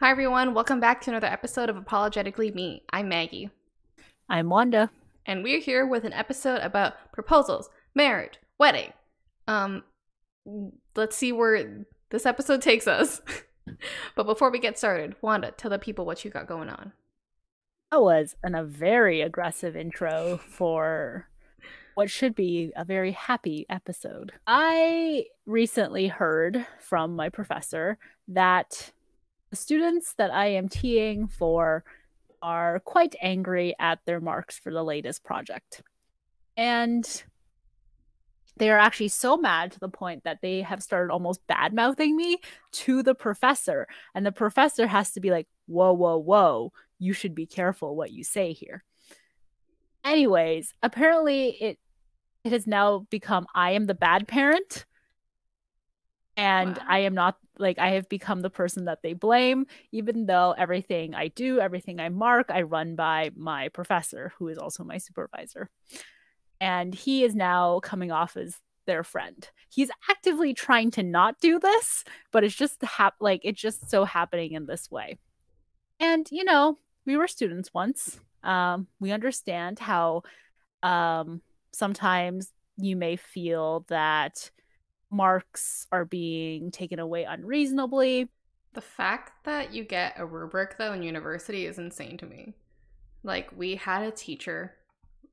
Hi everyone, welcome back to another episode of Apologetically Me. I'm Maggie. I'm Wanda. And we're here with an episode about proposals, marriage, wedding. Let's see where this episode takes us. But before we get started, Wanda, tell the people what you got going on. That was a very aggressive intro for what should be a very happy episode. I recently heard from my professor that the students that I am TAing for are quite angry at their marks for the latest project. And they are actually so mad to the point that they have started almost bad-mouthing me to the professor. And the professor has to be like, whoa, whoa, whoa, you should be careful what you say here. Anyways, apparently it has now become I am the bad parent. And wow. I am not, like, I have become the person that they blame, even though everything I do, everything I mark, I run by my professor, who is also my supervisor. And he is now coming off as their friend. He's actively trying to not do this, but it's just it's just so happening in this way. And, you know, we were students once. We understand how sometimes you may feel that marks are being taken away unreasonably. The fact that you get a rubric, though, in university is insane to me. Like, we had a teacher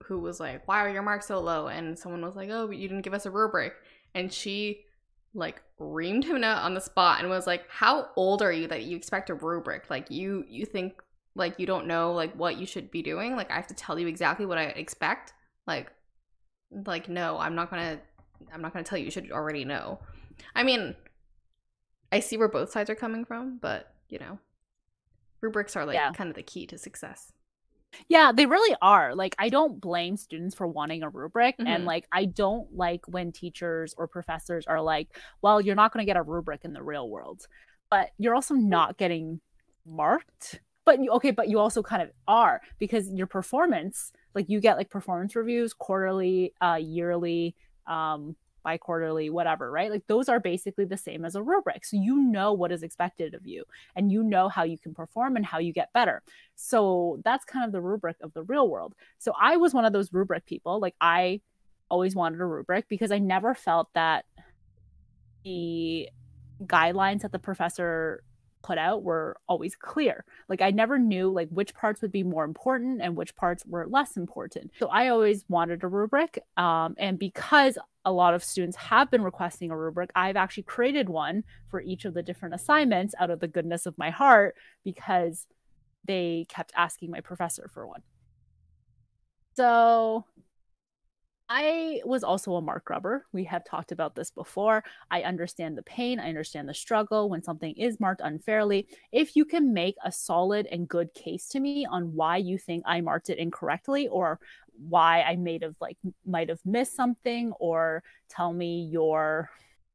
who was like, why are your marks so low? And someone was like, oh, but you didn't give us a rubric. And she, like, reamed him out on the spot and was like, how old are you that you expect a rubric? Like, you think, like, you don't know, like, what you should be doing? Like, I have to tell you exactly what I expect? Like, no, I'm not gonna tell you. You should already know. I mean, I see where both sides are coming from, but, you know, rubrics are, like, kind of the key to success. Yeah, they really are. Like, I don't blame students for wanting a rubric. Mm-hmm. And, like, I don't like when teachers or professors are like, well, you're not going to get a rubric in the real world. But you're also not getting marked. But, but you also kind of are, because your performance, like, you get, like, performance reviews quarterly, yearly, bi-quarterly, whatever, right? Like, those are basically the same as a rubric. So you know what is expected of you, and you know how you can perform and how you get better. So that's kind of the rubric of the real world. So I was one of those rubric people. Like, I always wanted a rubric because I never felt that the guidelines that the professor put out were always clear. Like, I never knew, like, which parts would be more important and which parts were less important. So I always wanted a rubric. And because a lot of students have been requesting a rubric, I've actually created one for each of the different assignments out of the goodness of my heart, because they kept asking my professor for one. So I was also a mark grubber. We have talked about this before. I understand the pain. I understand the struggle when something is marked unfairly. If you can make a solid and good case to me on why you think I marked it incorrectly, or why I might have missed something, or tell me your,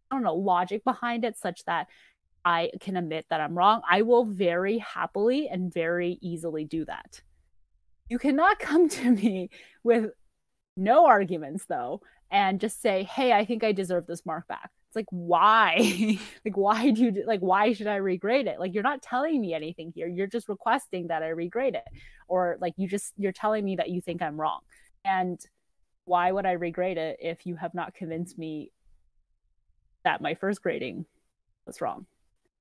I don't know, logic behind it, such that I can admit that I'm wrong, I will very happily and very easily do that. You cannot come to me with no arguments, though, and just say, hey, I think I deserve this mark back. It's like, why? Why should I regrade it? Like, you're not telling me anything here. You're just requesting that I regrade it. Or, like, you're telling me that you think I'm wrong. And why would I regrade it if you have not convinced me that my first grading was wrong?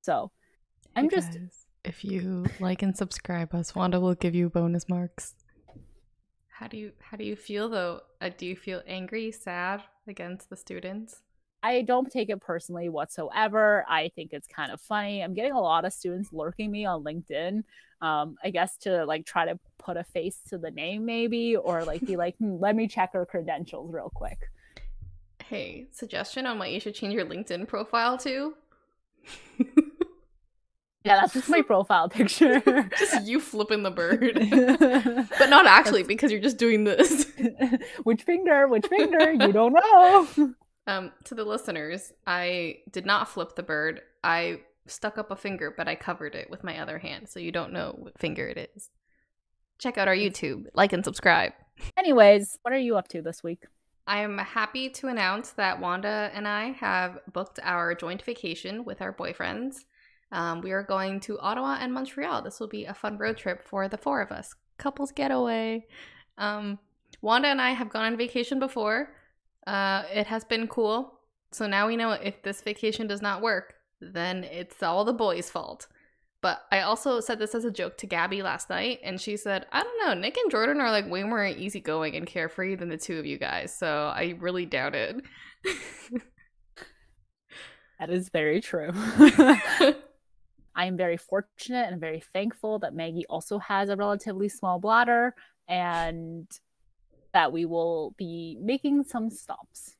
So I'm just... If you like and subscribe us, Wanda will give you bonus marks. How do you feel, though? Do you feel angry, sad against the students? I don't take it personally whatsoever. I think it's kind of funny. I'm getting a lot of students lurking me on LinkedIn. I guess to, like, try to put a face to the name, maybe, or, like, be like, let me check her credentials real quick. Hey, suggestion on what you should change your LinkedIn profile to? Yeah, that's just my profile picture. Just you flipping the bird. But not actually, because you're just doing this. Which finger? You don't know. To the listeners, I did not flip the bird. I stuck up a finger, but I covered it with my other hand, so you don't know what finger it is. Check out our YouTube. Like and subscribe. Anyways, what are you up to this week? I am happy to announce that Wanda and I have booked our joint vacation with our boyfriends. We are going to Ottawa and Montreal. This will be a fun road trip for the four of us. Couples getaway. Wanda and I have gone on vacation before. It has been cool. So now we know if this vacation does not work, then it's all the boys' fault. But I also said this as a joke to Gabby last night, and she said, I don't know, Nick and Jordan are like way more easygoing and carefree than the two of you guys, so I really doubt it. That is very true. I am very fortunate and very thankful that Maggie also has a relatively small bladder and that we will be making some stops.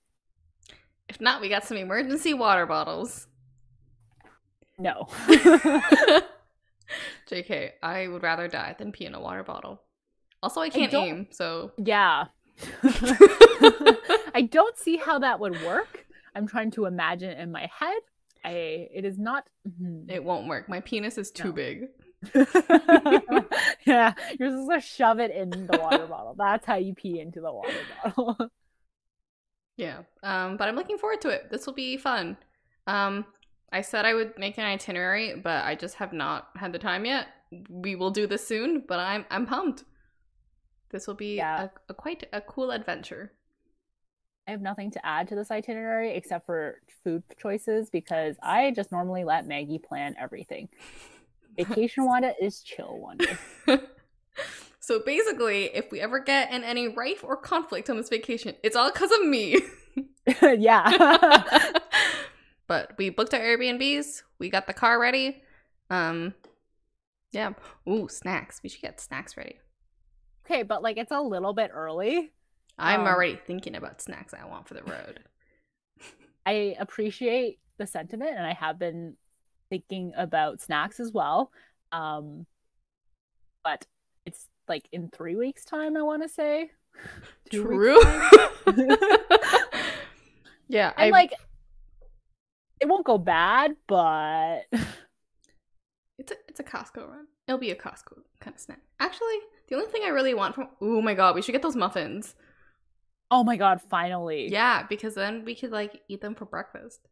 If not, we got some emergency water bottles. No. JK, I would rather die than pee in a water bottle. Also, I can't aim, so... Yeah. I don't see how that would work. I'm trying to imagine it in my head. It is not... It won't work. My penis is too big. Yeah, you're supposed to shove it in the water bottle. That's how you pee into the water bottle. Yeah, but I'm looking forward to it. This will be fun. I said I would make an itinerary, but I just have not had the time yet. We will do this soon, but I'm pumped. This will be quite a cool adventure. I have nothing to add to this itinerary except for food choices because I just normally let Maggie plan everything. Vacation Wanda is chill Wanda. So basically, if we ever get in any rife or conflict on this vacation, it's all because of me. Yeah. But we booked our Airbnbs. We got the car ready. Yeah. Ooh, snacks. We should get snacks ready. Okay, but like it's a little bit early. I'm already thinking about snacks I want for the road. I appreciate the sentiment, and I have been thinking about snacks as well. But it's like in 3 weeks' time, I want to say. True. Yeah, and like it won't go bad, but it's a Costco run. It'll be a Costco kind of snack. Actually, the only thing I really want from oh my god, we should get those muffins. Oh my god, finally. Yeah, because then we could like eat them for breakfast.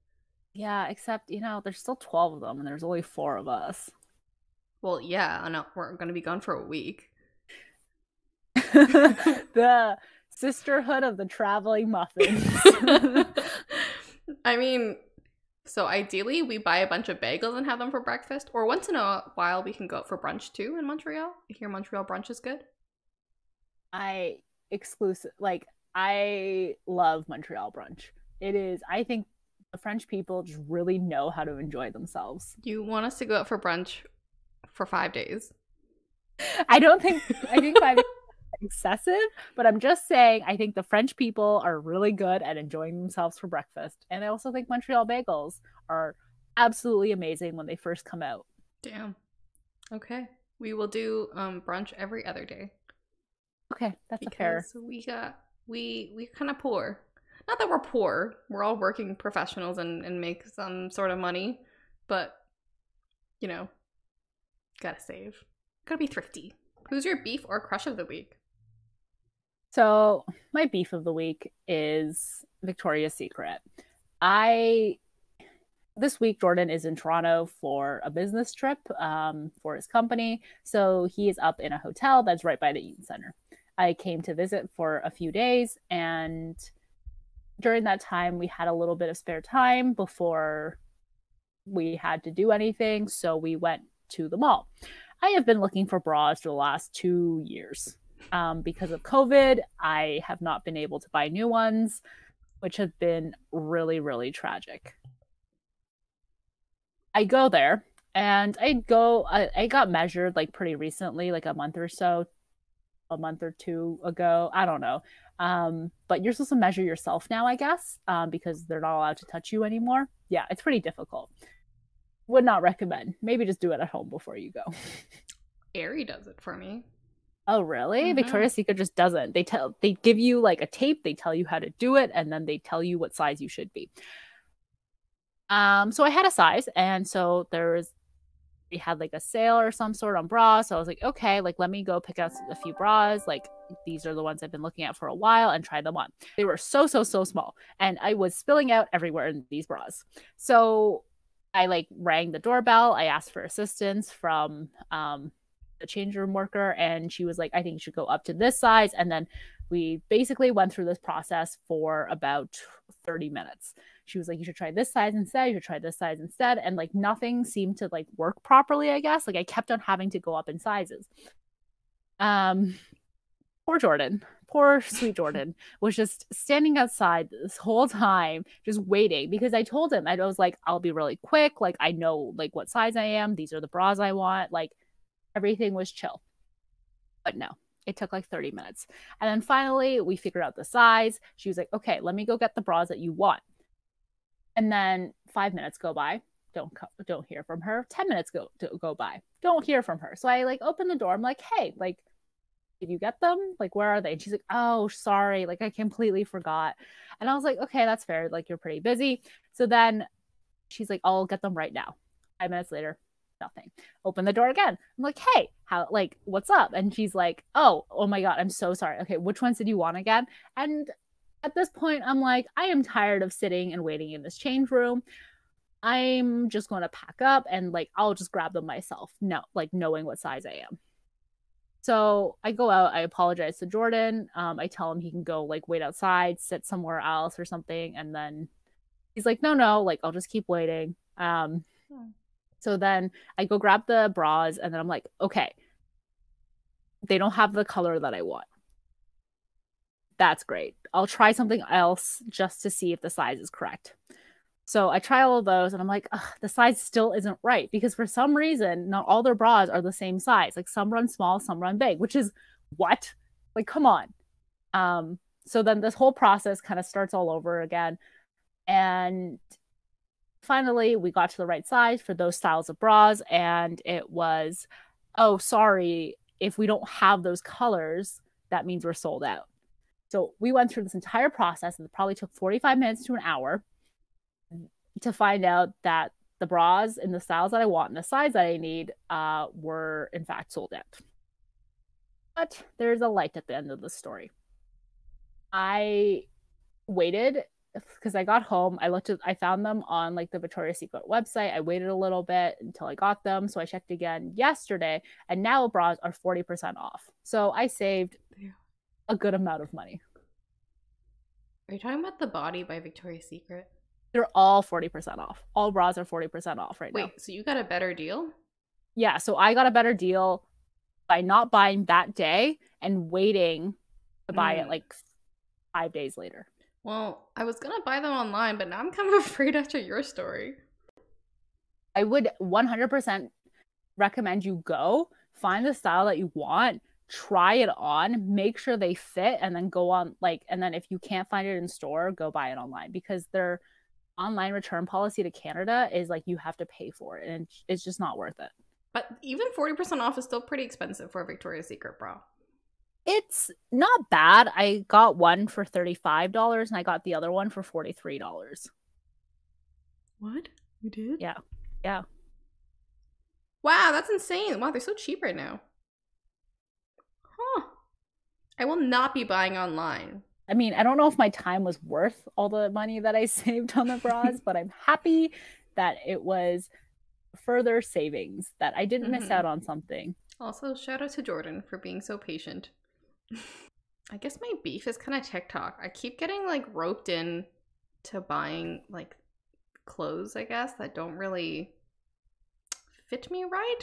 Yeah, except, there's still 12 of them and there's only 4 of us. Well, yeah, I know. We're going to be gone for a week. The sisterhood of the traveling muffins. I mean, so ideally we buy a bunch of bagels and have them for breakfast. Or once in a while we can go out for brunch too in Montreal. I hear Montreal brunch is good. I love Montreal brunch. It is, I think the French people just really know how to enjoy themselves. You want us to go out for brunch for 5 days? I think 5 days is excessive, but I'm just saying I think the French people are really good at enjoying themselves for breakfast. And I also think Montreal bagels are absolutely amazing when they first come out. Damn. Okay. We will do brunch every other day. Okay, that's fair. We kind of poor. Not that we're poor. We're all working professionals and make some sort of money. But, gotta save. Gotta be thrifty. Who's your beef or crush of the week? So, my beef of the week is Victoria's Secret. This week, Jordan is in Toronto for a business trip for his company. So, he is up in a hotel that's right by the Eaton Center. I came to visit for a few days, and during that time, we had a little bit of spare time before we had to do anything, so we went to the mall. I have been looking for bras for the last 2 years. Because of COVID, I have not been able to buy new ones, which has been really, really tragic. I go there, and I got measured like pretty recently, like a month or 2 ago. I don't know. But you're supposed to measure yourself now, I guess, because they're not allowed to touch you anymore. Yeah, it's pretty difficult. Would not recommend. Maybe just do it at home before you go. Aerie does it for me. Oh, really? Mm-hmm. Victoria's Secret just doesn't. They give you like a tape, they tell you how to do it, and then they tell you what size you should be. So I had a size, and so we had like a sale or some sort on bras. So I was like, okay, like let me go pick out a few bras. Like these are the ones I've been looking at for a while and try them on. They were so small, and I was spilling out everywhere in these bras. So I like rang the doorbell. I asked for assistance from the change room worker, and she was like, I think you should go up to this size. And then we basically went through this process for about 30 minutes. She was like, you should try this size instead. You should try this size instead. And like nothing seemed to like work properly, I guess. Like I kept on having to go up in sizes. Poor Jordan, poor sweet Jordan was just standing outside this whole time, just waiting because I told him, I was like, I'll be really quick. Like, I know like what size I am. These are the bras I want. Like, everything was chill. But no, it took like 30 minutes. And then finally, we figured out the size. She was like, okay, let me go get the bras that you want. And then 5 minutes go by. Don't hear from her. 10 minutes go by. Don't hear from her. So I like open the door. I'm like, hey, like, did you get them? Like, where are they? And she's like, oh, sorry. Like, I completely forgot. And I was like, okay, that's fair. Like, you're pretty busy. So then she's like, I'll get them right now. 5 minutes later, nothing. Open the door again. I'm like, hey, how, like, what's up? And she's like, oh my God, I'm so sorry. Okay, which ones did you want again? And at this point, I'm like, I am tired of sitting and waiting in this change room. I'm just going to pack up and like, I'll just grab them myself. No, like knowing what size I am. So I go out, I apologize to Jordan. I tell him he can go like wait outside, sit somewhere else or something. And then he's like, no, like I'll just keep waiting. So then I go grab the bras and then I'm like, okay, they don't have the color that I want. That's great. I'll try something else just to see if the size is correct. So I try all of those and I'm like, the size still isn't right because for some reason, not all their bras are the same size. Like some run small, some run big, which is what? Like, come on. So then this whole process kind of starts all over again. And finally, we got to the right size for those styles of bras. And it was, oh, sorry, if we don't have those colors, that means we're sold out. So we went through this entire process and it probably took 45 minutes to an hour to find out that the bras in the styles that I want and the size that I need were in fact sold out. But there's a light at the end of the story. I waited because I got home. I found them on like the Victoria's Secret website. I waited a little bit until I got them. So I checked again yesterday and now bras are 40% off. So I saved a good amount of money. Are you talking about The Body by Victoria's Secret? They're all 40% off. All bras are 40% off right now. Wait, so you got a better deal? Yeah, so I got a better deal by not buying that day and waiting to buy it like 5 days later. Well, I was gonna buy them online, but now I'm kind of afraid after your story. I would 100% recommend you go find the style that you want, try it on, make sure they fit, and then go on and then if you can't find it in store, go buy it online because their online return policy to Canada is like you have to pay for it and it's just not worth it. But even 40% off is still pretty expensive for a Victoria's Secret bra. It's not bad. I got one for $35 and I got the other one for $43. What? You did? Yeah. Wow, that's insane. Wow, they're so cheap right now. Huh. I will not be buying online. I mean, I don't know if my time was worth all the money that I saved on the bras, but I'm happy that it was further savings, that I didn't miss out on something. Also, shout out to Jordan for being so patient. I guess my beef is kind of TikTok. I keep getting like roped in to buying like clothes, I guess, that don't really fit me right.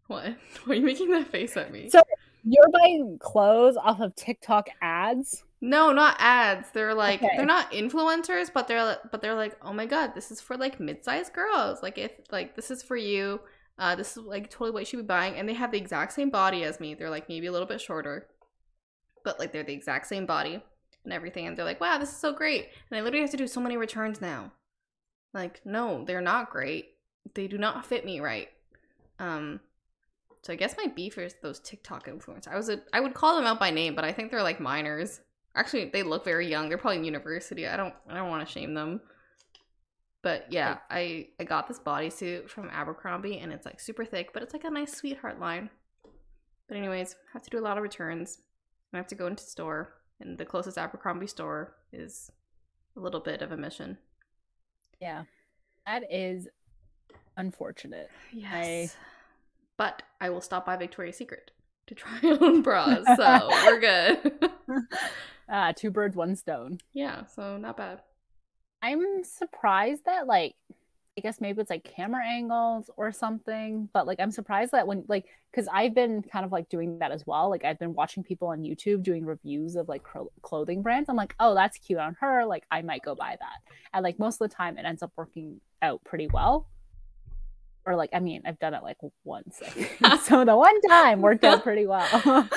What? Why are you making that face at me? So you're buying clothes off of TikTok ads? No, not ads. They're like they're not influencers, but they're like, oh my god, this is for like mid-sized girls. Like if like this is for you. This is like totally what you should be buying, and they have the exact same body as me. They're like maybe a little bit shorter, but like they're the exact same body and everything. And they're like, wow, this is so great. And I literally have to do so many returns now. Like, no, they're not great. They do not fit me right. So I guess my beef is those TikTok influencers. I would call them out by name, but I think they're like minors. Actually, they look very young. They're probably in university. I don't want to shame them. But yeah, I got this bodysuit from Abercrombie and it's like super thick, but it's like a nice sweetheart line. But anyways, I have to do a lot of returns. I have to go into the store, and the closest Abercrombie store is a little bit of a mission. Yeah. That is unfortunate. Yes. But I will stop by Victoria's Secret to try on bras, so we're good. Two birds, one stone. Yeah, so not bad. I'm surprised that like I guess maybe it's like camera angles or something, but like I'm surprised that when like because I've been kind of like doing that as well. Like I've been watching people on YouTube doing reviews of like clothing brands. I'm like, oh, that's cute on her. Like I might go buy that. And like most of the time, it ends up working out pretty well. Or like I mean, I've done it like once, so the one time worked out pretty well. What?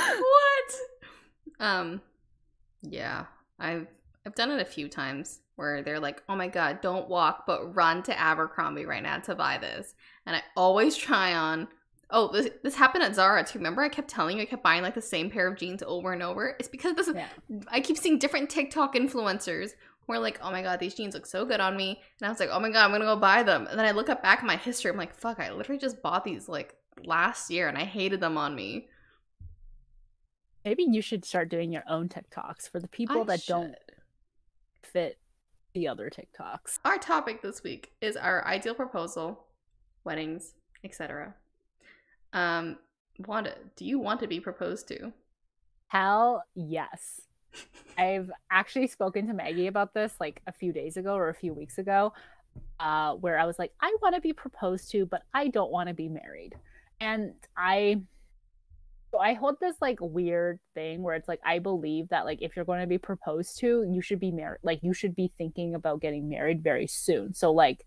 Yeah, I've done it a few times where they're like, "Oh my god, don't walk, but run to Abercrombie right now to buy this." And I always try on. Oh, this happened at Zara too. Remember, I kept telling you I kept buying like the same pair of jeans over and over. It's because I keep seeing different TikTok influencers who are like, "Oh my god, these jeans look so good on me," and I was like, "Oh my god, I'm gonna go buy them." And then I look up back at my history. I'm like, "Fuck, I literally just bought these like last year, and I hated them on me." Maybe you should start doing your own TikToks for the people that don't fit the other TikToks. Our topic this week is our ideal proposal, weddings, etc. Wanda, do you want to be proposed to? Hell yes. I've actually spoken to Maggie about this like a few days ago or a few weeks ago, where I was like, I want to be proposed to, but I don't want to be married. And I hold this like weird thing where it's like I believe that like if you're going to be proposed to, you should be married. Like you should be thinking about getting married very soon. So like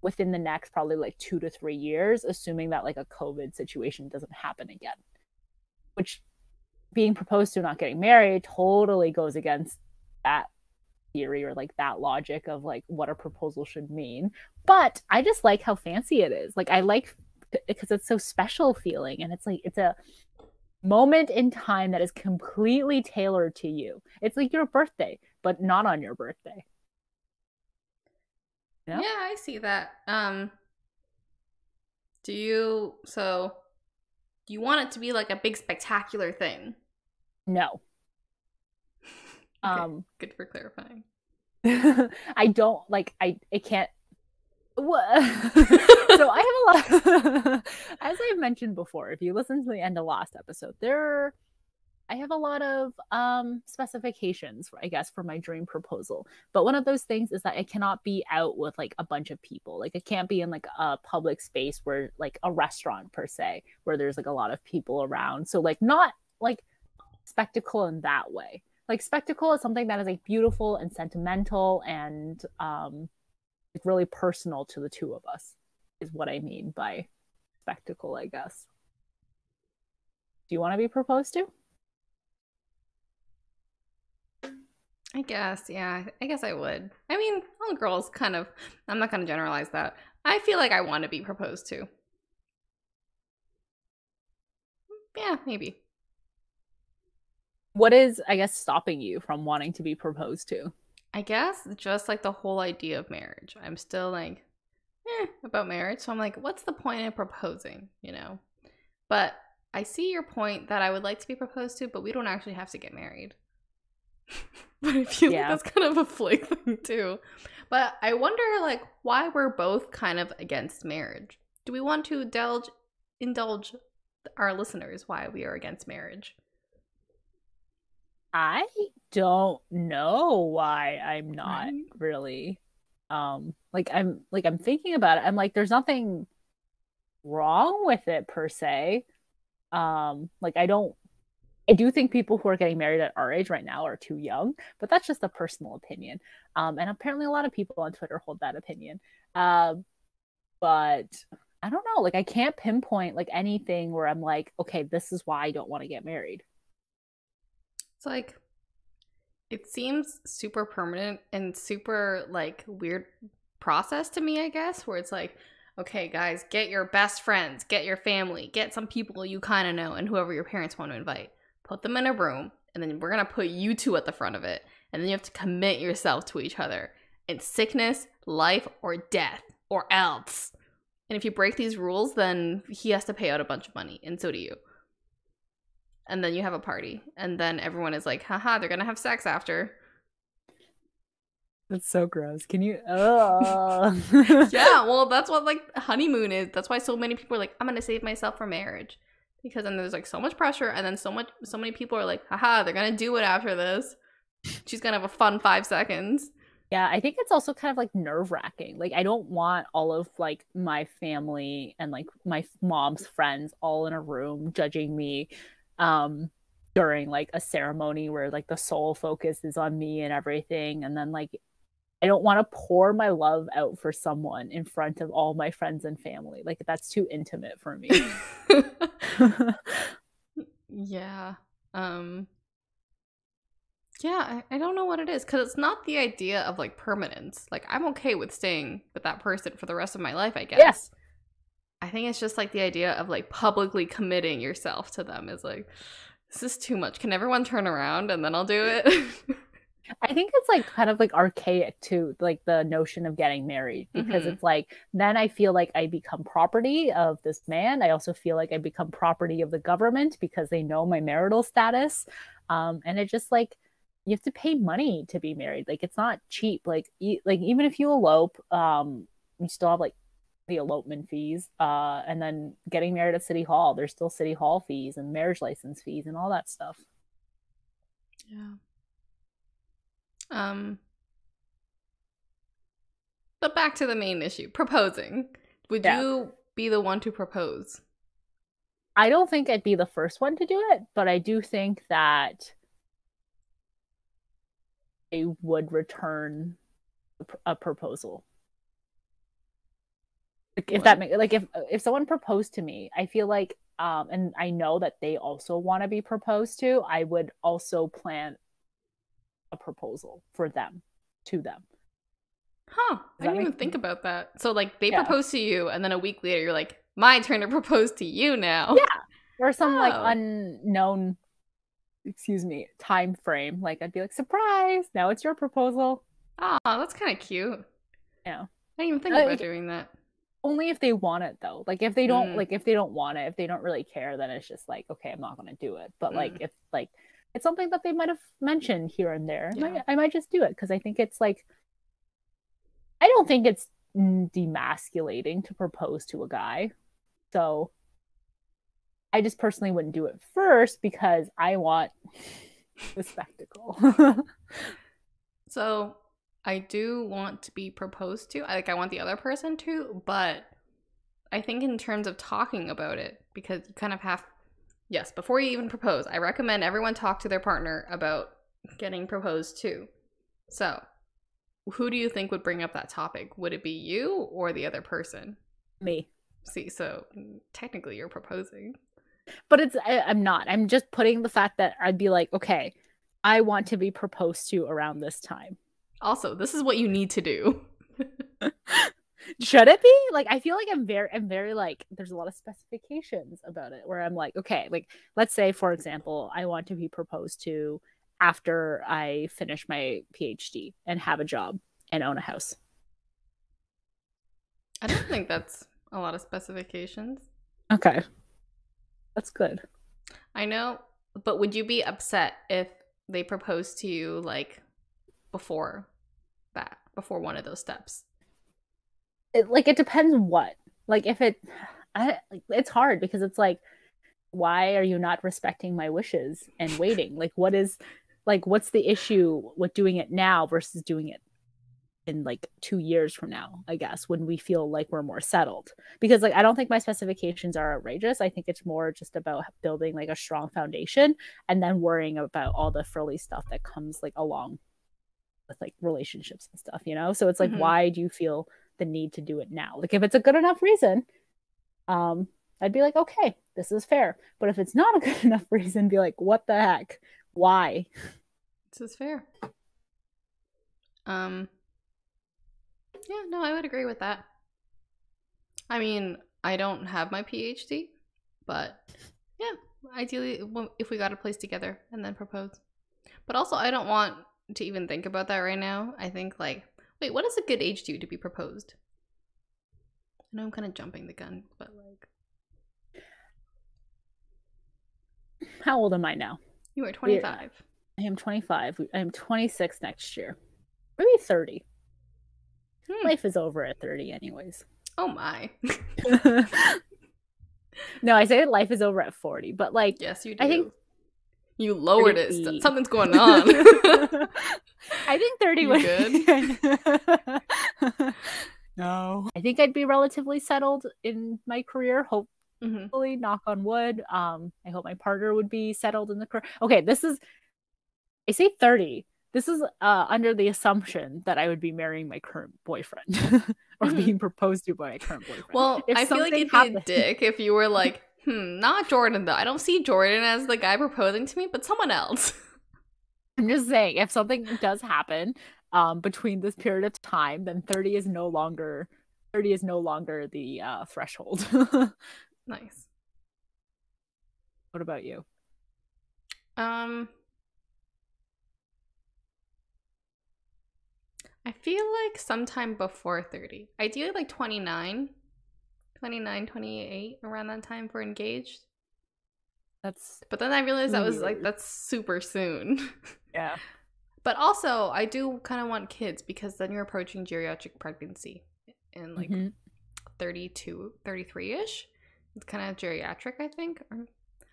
within the next probably like 2 to 3 years, assuming that like a COVID situation doesn't happen again. Which being proposed to, not getting married, totally goes against that theory or like that logic of like what a proposal should mean. But I just like how fancy it is. Like I like because it's so special feeling, and it's like it's a moment in time that is completely tailored to you. It's like your birthday, but not on your birthday. You know? Yeah, I see that. Do you want it to be like a big spectacular thing? No. Okay, good for clarifying. I don't like I can't so I have a lot as I've mentioned before, if you listen to the end of last episode, I have a lot of specifications, I guess, for my dream proposal. But one of those things is that it cannot be out with like a bunch of people. Like it can't be in like a public space where like a restaurant per se, where there's like a lot of people around. So like not like spectacle in that way. Like spectacle is something that is like beautiful and sentimental and really personal to the two of us, is what I mean by spectacle, I guess. Do you want to be proposed to? I guess, yeah. I guess I would. I mean, all girls kind of, I'm not going to generalize that. I feel like I want to be proposed to. Yeah, maybe. What is, I guess, stopping you from wanting to be proposed to? I guess just like the whole idea of marriage. I'm still like, about marriage. So I'm like, what's the point of proposing, you know? But I see your point that I would like to be proposed to, but we don't actually have to get married. But I feel like that's kind of a flick thing too. But I wonder like why we're both kind of against marriage. Do we want to indulge our listeners why we are against marriage? I don't know why I'm not really like I'm thinking about it. I'm like there's nothing wrong with it per se. Like I do think people who are getting married at our age right now are too young, but that's just a personal opinion. And apparently a lot of people on Twitter hold that opinion. But I don't know, like I can't pinpoint like anything where I'm like, okay, this is why I don't want to get married. It's like, it seems super permanent and super like weird process to me, I guess, where it's like, okay, guys, get your best friends, get your family, get some people you kind of know and whoever your parents want to invite. Put them in a room, and then we're going to put you two at the front of it. And then you have to commit yourself to each other in sickness, life, or death, or else. And if you break these rules, then he has to pay out a bunch of money, and so do you. And then you have a party, and then everyone is like, haha, they're gonna have sex after. That's so gross. Can you? Oh. Yeah, well, that's what like honeymoon is. That's why so many people are like, I'm gonna save myself for marriage, because then there's like so much pressure, and then so many people are like, haha, they're gonna do it after this. She's gonna have a fun 5 seconds. Yeah, I think it's also kind of like nerve-wracking. Like I don't want all of like my family and like my mom's friends all in a room judging me um during like a ceremony where like the sole focus is on me and everything. And then like I don't want to pour my love out for someone in front of all my friends and family. Like that's too intimate for me. Yeah. Um yeah, I don't know what it is, because it's not the idea of like permanence. Like I'm okay with staying with that person for the rest of my life, I Yeah. guess. I think it's just like the idea of like publicly committing yourself to them is like, this is too much. Can everyone turn around and then I'll do it? I think it's like kind of like archaic too, like the notion of getting married, because Mm-hmm. it's like then I feel like I become property of this man. I also feel like I become property of the government because they know my marital status. And it just like you have to pay money to be married. Like it's not cheap. Like even if you elope, you still have like the elopement fees. And then getting married at City Hall, there's still City Hall fees and marriage license fees and all that stuff. Yeah. Um, but back to the main issue, proposing. Would Yeah. you be the one to propose? I don't think I'd be the first one to do it, but I do think that I would return a proposal. Like, if that Would. makes like if someone proposed to me, I feel like and I know that they also want to be proposed to, I would also plan a proposal for them to them. Huh. Does I that didn't make even think about that. So like they yeah. propose to you and then a week later you're like, my turn to propose to you now. Yeah. Or some like Oh. unknown excuse me, time frame. Like I'd be like, surprise, now it's your proposal. Oh, that's kind of cute. Yeah. I didn't even think about Like, doing that. only if they want it though. Mm, Like if they don't want it, if they don't really care, then it's just like, okay, I'm not gonna do it. But like mm, if like it's something that they might have mentioned here and there, yeah. I might just do it because I think it's like I don't think it's demasculating to propose to a guy. So I just personally wouldn't do it first because I want the spectacle. So I do want to be proposed to. I want the other person to, but I think in terms of talking about it, because you kind of have, yes, before you even propose, I recommend everyone talk to their partner about getting proposed to. So, who do you think would bring up that topic? Would it be you or the other person? Me. See, so technically you're proposing. But I'm not. I'm just putting the fact that I'd be like, okay, I want to be proposed to around this time. Also, this is what you need to do. Should it be? Like I feel like I'm very like there's a lot of specifications about it where I'm like, okay, like let's say for example, I want to be proposed to after I finish my PhD and have a job and own a house. I don't think that's a lot of specifications. Okay. That's good. I know, but would you be upset if they proposed to you like before that, before one of those steps? It depends what. Like if it like, it's hard because it's why are you not respecting my wishes and waiting? What's the issue with doing it now versus doing it in like 2 years from now, I guess, when we feel like we're more settled? Because like I don't think my specifications are outrageous. I think it's more just about building like a strong foundation and then worrying about all the frilly stuff that comes like along with like relationships and stuff, you know? So it's like, Mm-hmm. why do you feel the need to do it now? Like if it's a good enough reason, um, I'd be like, okay, this is fair. But if it's not a good enough reason, be like, what the heck? Why? This is fair. Um, yeah, no, I would agree with that. I mean, I don't have my PhD, but yeah, ideally, if we got a place together and then propose. But also, I don't want to even think about that right now. I think, like, wait, what is a good age to you to be proposed? I know I'm kind of jumping the gun, but like, How old am I now? you are 25. I am 25. I am 26 next year. Maybe 30. Hmm. Life is over at 30 anyways. Oh my. No, I say life is over at 40, but like, Yes, you do. I think you lowered 30... it. Something's going on. I think 30 You would... good? No. I think I'd be relatively settled in my career. Hopefully, knock on wood. I hope my partner would be settled in the career. Okay, I say 30. This is under the assumption that I would be marrying my current boyfriend or being proposed to by my current boyfriend. Well, I feel like it'd be a dick if you were like, not Jordan though. I don't see Jordan as the guy proposing to me, but someone else. I'm just saying, if something does happen between this period of time, then 30 is no longer the threshold. Nice. What about you? I feel like sometime before 30. Ideally like 29, 28, around that time for engaged. But then I realized that was like, that's super soon. Yeah. But also, I do kind of want kids because then you're approaching geriatric pregnancy in like 32, 33-ish. It's kind of geriatric, I think.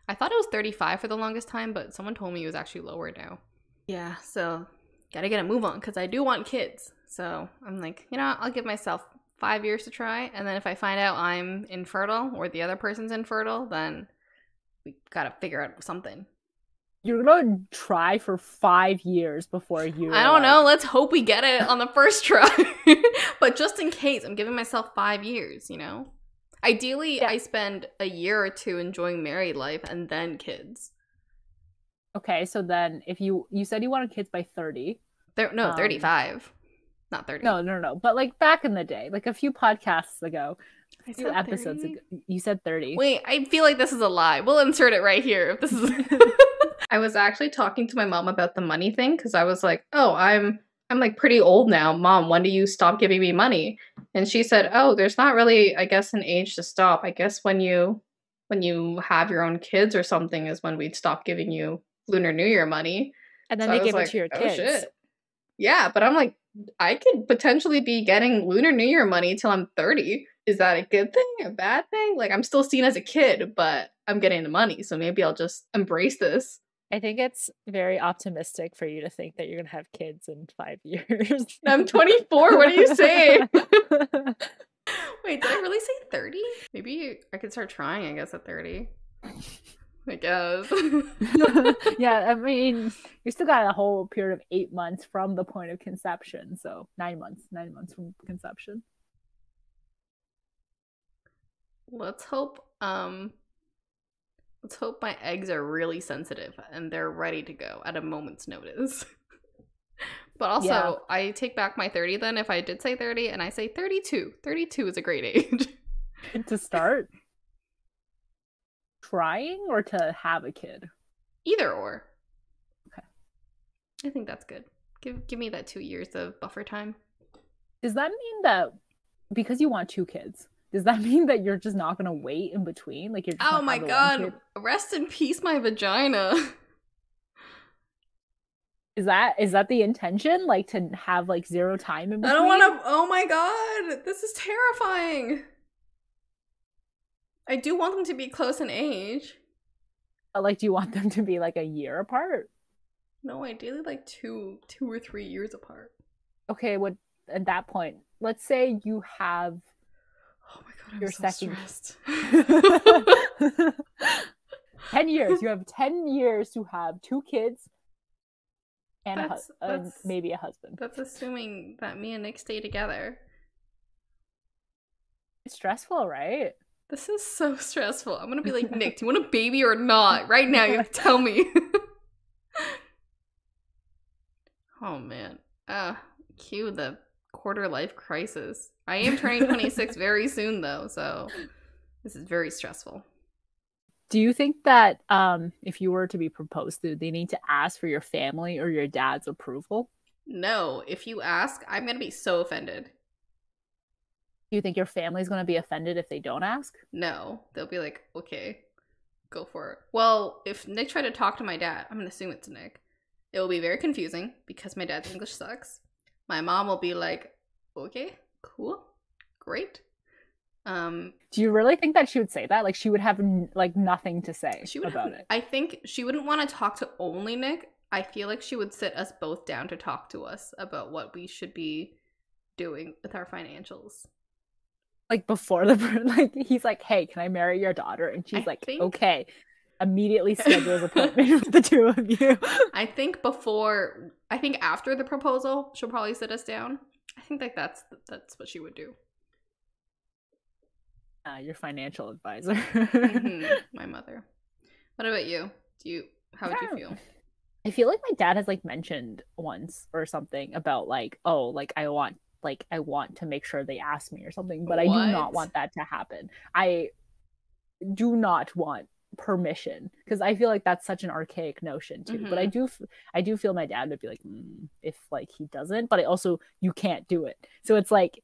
I thought it was 35 for the longest time, but someone told me it was actually lower now. Yeah, so gotta get a move on because I do want kids. So I'm like, I'll give myself 5 years to try. And then if I find out I'm infertile or the other person's infertile, then we gotta figure out something. You're gonna try for 5 years before you... I don't know. Let's hope we get it on the first try. But just in case, I'm giving myself 5 years, Ideally, yeah. I spend a year or two enjoying married life and then kids. Okay, so then if you said you wanted kids by 30. 35. Not 30. No. But like back in the day, like a few podcasts ago, a few episodes ago, you said 30. Wait, I feel like this is a lie. We'll insert it right here if this is... I was actually talking to my mom about the money thing because I was like, oh, I'm like pretty old now. Mom, when do you stop giving me money? And she said, oh, there's not really, I guess, an age to stop. I guess when you have your own kids or something is when we'd stop giving you Lunar New Year money. And then they give it to your kids. Oh, shit. Yeah, but I'm like, I could potentially be getting Lunar New Year money till I'm 30. Is that a good thing? A bad thing? Like, I'm still seen as a kid, but I'm getting the money. So maybe I'll just embrace this. I think it's very optimistic for you to think that you're going to have kids in 5 years. I'm 24. What are you saying? Wait, did I really say 30? Maybe I could start trying, I guess, at 30. I guess. Yeah, I mean, you still got a whole period of 8 months from the point of conception. So 9 months. 9 months from conception. Let's hope my eggs are really sensitive and they're ready to go at a moment's notice. But also, yeah. I take back my 30 then if I did say 30 and I say 32. 32 is a great age. To start trying or to have a kid? Either or. Okay. I think that's good. Give me that 2 years of buffer time. Does that mean that because you want 2 kids, does that mean that you're just not going to wait in between? Like you're just oh my god, rest in peace my vagina. Is that the intention? Like to have like 0 time in between? I don't want to. Oh my god, this is terrifying. I do want them to be close in age. Like, do you want them to be like a year apart? No, ideally like 2 or 3 years apart. Okay, at that point, let's say you have. Oh my god, I'm your so second... stressed. 10 years. You have 10 years to have 2 kids and maybe a husband. That's assuming that me and Nick stay together. It's stressful, right? This is so stressful. I'm gonna be like, Nick, do you want a baby or not? Right now, you have to tell me. Oh man. Cue the quarter life crisis. I am turning 26 very soon though, so this is very stressful. Do you think that if you were to be proposed to, they need to ask for your family or your dad's approval? No. If you ask, I'm gonna be so offended. Do you think your family's going to be offended if they don't ask? No. They'll be like, okay, go for it. Well, if Nick tried to talk to my dad, I'm going to assume it's Nick. It will be very confusing because my dad's English sucks. My mom will be like, okay, cool, great. Do you really think that she would say that? Like, she would have like nothing to say She would about have, it. I think she wouldn't want to talk to only Nick. I feel like she would sit us both down to talk to us about what we should be doing with our financials. Like before the like, he's like, "Hey, can I marry your daughter?" And she's I like, think "Okay." Immediately schedules appointment with the two of you. I think after the proposal, she'll probably sit us down. I think like that's what she would do. Your financial advisor. My mother. What about you? How would you feel? I feel like my dad has like mentioned once or something about like, oh, like I want to make sure they ask me or something, but I do not want that to happen. I do not want permission because I feel like that's such an archaic notion too. But I do feel my dad would be like, if like he doesn't, but you can't do it. So it's like,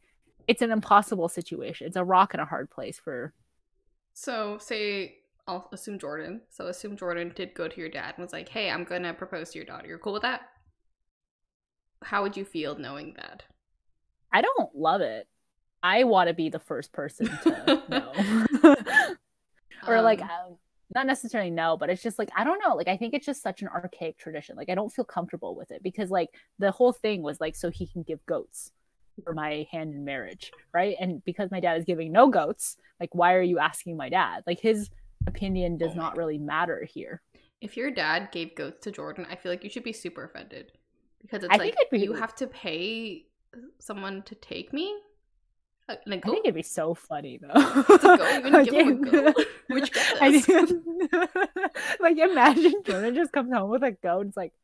it's an impossible situation. It's a rock and a hard place for. So say, I'll assume Jordan. So assume Jordan did go to your dad and was like, hey, I'm going to propose to your daughter. You're cool with that? How would you feel knowing that? I don't love it. I want to be the first person to know. Or like, not necessarily no, but it's just like, I don't know. Like, I think it's just such an archaic tradition. Like, I don't feel comfortable with it because like the whole thing was like, so he can give goats for my hand in marriage, right? And because my dad is giving no goats, like, why are you asking my dad? Like, his opinion does not really matter here. If your dad gave goats to Jordan, I feel like you should be super offended because it's like you have to pay someone to take me. I think it'd be so funny though. Give him a goat. Which goat? Like, imagine Jordan just comes home with a goat. It's like,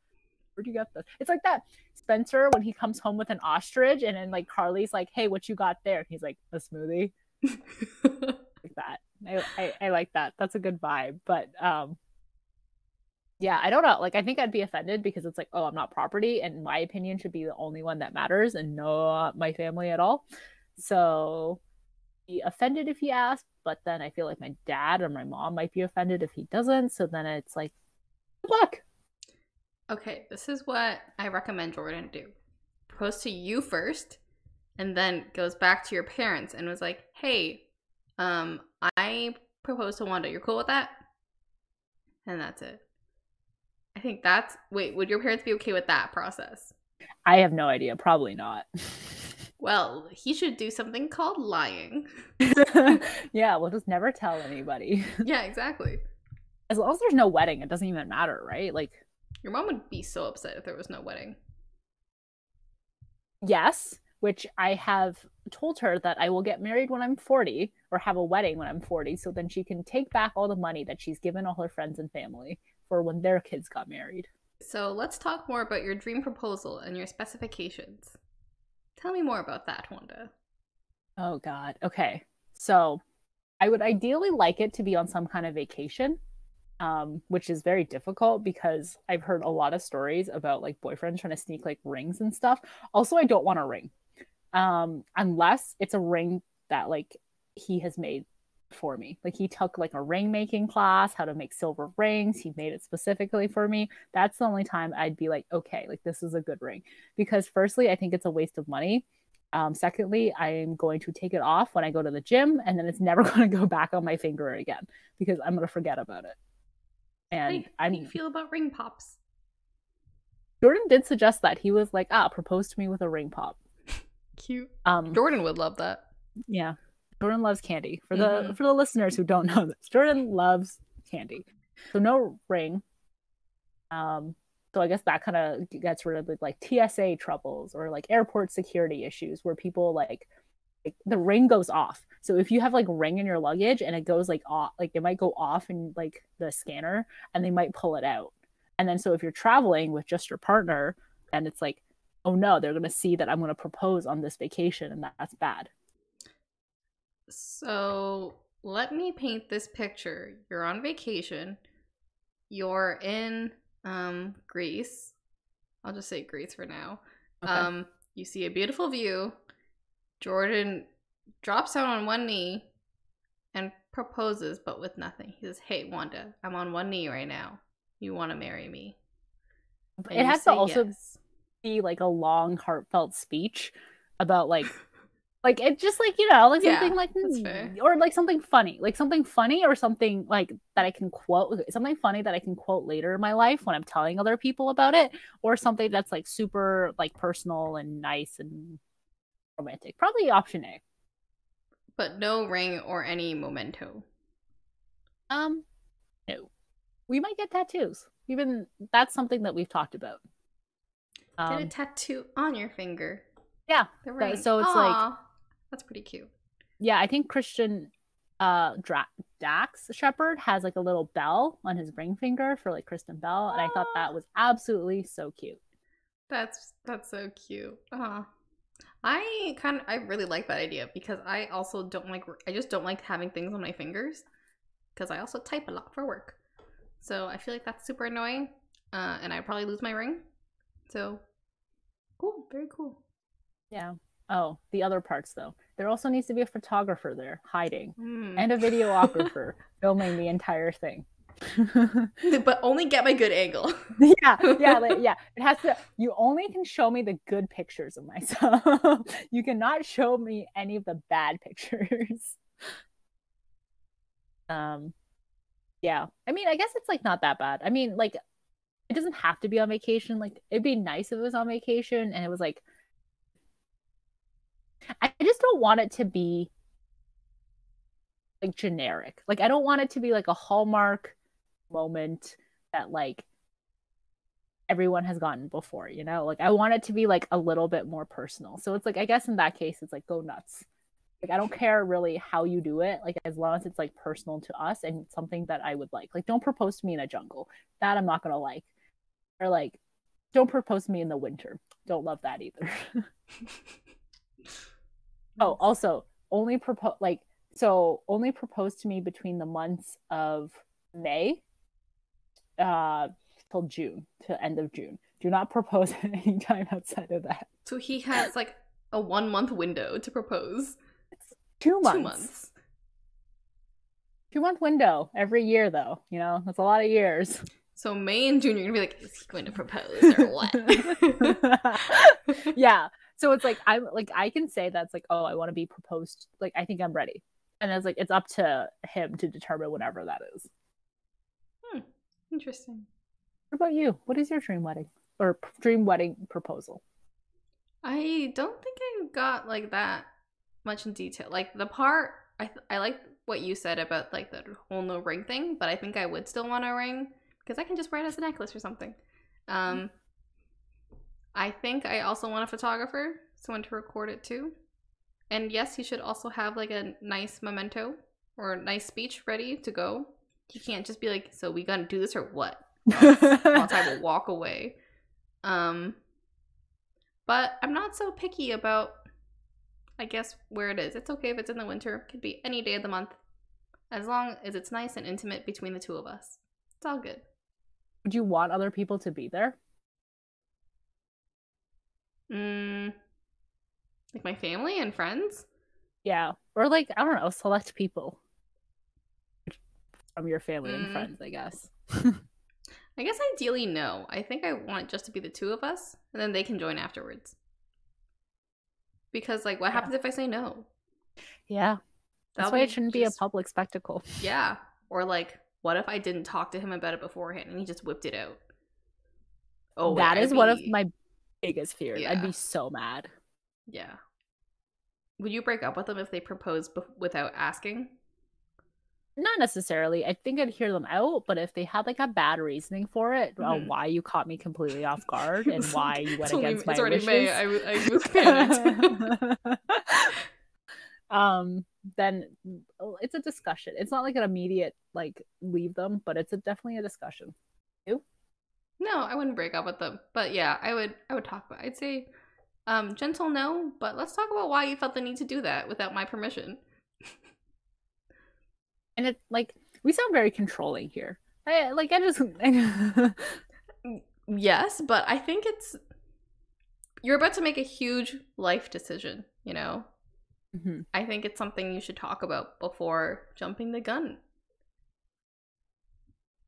where'd you get this? It's like that Spencer when he comes home with an ostrich, and then like Carly's like, "Hey, what you got there?" And he's like, "A smoothie." Like that. I like that. That's a good vibe. But yeah, I don't know. Like, I think I'd be offended because it's like, oh, I'm not property, and my opinion should be the only one that matters, and not my family at all. So, be offended if he asked, but then I feel like my dad or my mom might be offended if he doesn't. So then it's like, good luck. Okay, this is what I recommend Jordan do. Propose to you first, and then goes back to your parents and was like, hey, I proposed to Wanda. You're cool with that? And that's it. I think would your parents be okay with that process? I have no idea. Probably not. Well, he should do something called lying. Yeah, we'll just never tell anybody. Yeah, exactly. As long as there's no wedding, it doesn't even matter, right? Like, your mom would be so upset if there was no wedding. Yes, which I have told her that I will get married when I'm 40 or have a wedding when I'm 40, so then she can take back all the money that she's given all her friends and family for when their kids got married. So let's talk more about your dream proposal and your specifications. Tell me more about that, Wanda. Oh, God. Okay. So I would ideally like it to be on some kind of vacation, which is very difficult because I've heard a lot of stories about like boyfriends trying to sneak like rings and stuff. Also, I don't want a ring unless it's a ring that like he has made for me. Like, he took like a ring making class, how to make silver rings. He made it specifically for me. That's the only time I'd be like, okay, like this is a good ring. Because firstly, I think it's a waste of money. Secondly, I'm going to take it off when I go to the gym, and then it's never going to go back on my finger again because I'm going to forget about it. And how do you feel about ring pops? Jordan did suggest that. He was like, propose to me with a ring pop. Cute. Jordan would love that. Yeah. Jordan loves candy. For the listeners who don't know this, Jordan loves candy. So no ring. So I guess that kind of gets rid of like TSA troubles or like airport security issues where people like the ring goes off. So if you have like ring in your luggage and it goes like off, like it might go off in like the scanner and they might pull it out. And then so if you're traveling with just your partner, then it's like, oh no, they're going to see that I'm going to propose on this vacation, and that's bad. So let me paint this picture. You're on vacation. You're in Greece. I'll just say Greece for now. Okay. You see a beautiful view. Jordan drops down on one knee and proposes, but with nothing. He says, hey, Wanda, I'm on one knee right now. You want to marry me? And it has to also... Yes. be like a long, heartfelt speech about like it just like, you know, like Yeah, something like that's fair. or like something funny. Like something funny or something like that I can quote, something funny that I can quote later in my life when I'm telling other people about it, or something that's like super like personal and nice and romantic. Probably option A. But no ring or any memento. Um, no. We might get tattoos. Even that's something that we've talked about. Get a Um, tattoo on your finger. yeah. The ring. So it's like, Aw, that's pretty cute. yeah, I think Christian Dax Shepherd has like a little bell on his ring finger for like Kristen Bell, and I thought that Aw, was absolutely so cute. that's so cute. Aw. I really like that idea because I also don't like I just don't like having things on my fingers because I also type a lot for work. So I feel like that's super annoying. And I'd probably lose my ring. So cool, very cool. Yeah. Oh, the other parts though. There also needs to be a photographer there hiding Mm. and a videographer filming the entire thing. But only get my good angle. Yeah. It has to. You only can show me the good pictures of myself. You cannot show me any of the bad pictures. Um, yeah. I mean, I guess it's like not that bad. I mean, like it doesn't have to be on vacation. Like it'd be nice if it was on vacation and it was like I just don't want it to be like generic. Like I don't want it to be like a Hallmark moment that like everyone has gotten before, you know? Like I want it to be like a little bit more personal. So it's like I guess in that case it's like go nuts. Like I don't care really how you do it, like as long as it's like personal to us and something that I would like. Like don't propose to me in a jungle. That I'm not gonna like. Or like don't propose to me in the winter. Don't love that either. Oh, also only propose to me between the months of May uh till June, to end of June. Do not propose at any time outside of that. So he has like a 1 month window to propose. It's 2 months. 2 months. 2 month window every year though, you know, that's a lot of years. So May and June, you're gonna be like, is he going to propose or what? Yeah. So it's like I'm like I can say that's like, oh, I want to be proposed. Like I think I'm ready. And it's like it's up to him to determine whatever that is. Interesting. What about you? What is your dream wedding or dream wedding proposal? I don't think I got like that much in detail. Like the part I like what you said about like the whole no ring thing, but I think I would still want a ring because I can just wear it as a necklace or something. I think I also want a photographer, someone to record it too. And yes, he should also have like a nice memento or a nice speech ready to go. He can't just be like, "So we gonna do this or what?" Else I will walk away. But I'm not so picky about, I guess, where it is. It's okay if it's in the winter. It could be any day of the month, as long as it's nice and intimate between the two of us. It's all good. Would you want other people to be there? Like my family and friends. Yeah. Or like, I don't know, select people from your family and friends, I guess. I guess ideally no. I think I want it just to be the two of us, and then they can join afterwards. Because like, what happens if I say no? Yeah. That's why it shouldn't be a public spectacle. Yeah. Or like, what if I didn't talk to him about it beforehand and he just whipped it out? Oh, that is one of my biggest fears. Yeah. I'd be so mad. Yeah. Would you break up with them if they proposed without asking? Not necessarily. I think I'd hear them out, but if they had like a bad reasoning for it, why you caught me completely off guard and why you went against my wishes. May. I was panicked. Then it's a discussion. It's not like an immediate like leave them, but it's definitely a discussion. You? No, I wouldn't break up with them. But yeah, I would talk about it. I'd say gentle no, but let's talk about why you felt the need to do that without my permission. And it like we sound very controlling here. Yes, but I think you're about to make a huge life decision, you know? Mm-hmm. I think it's something you should talk about before jumping the gun.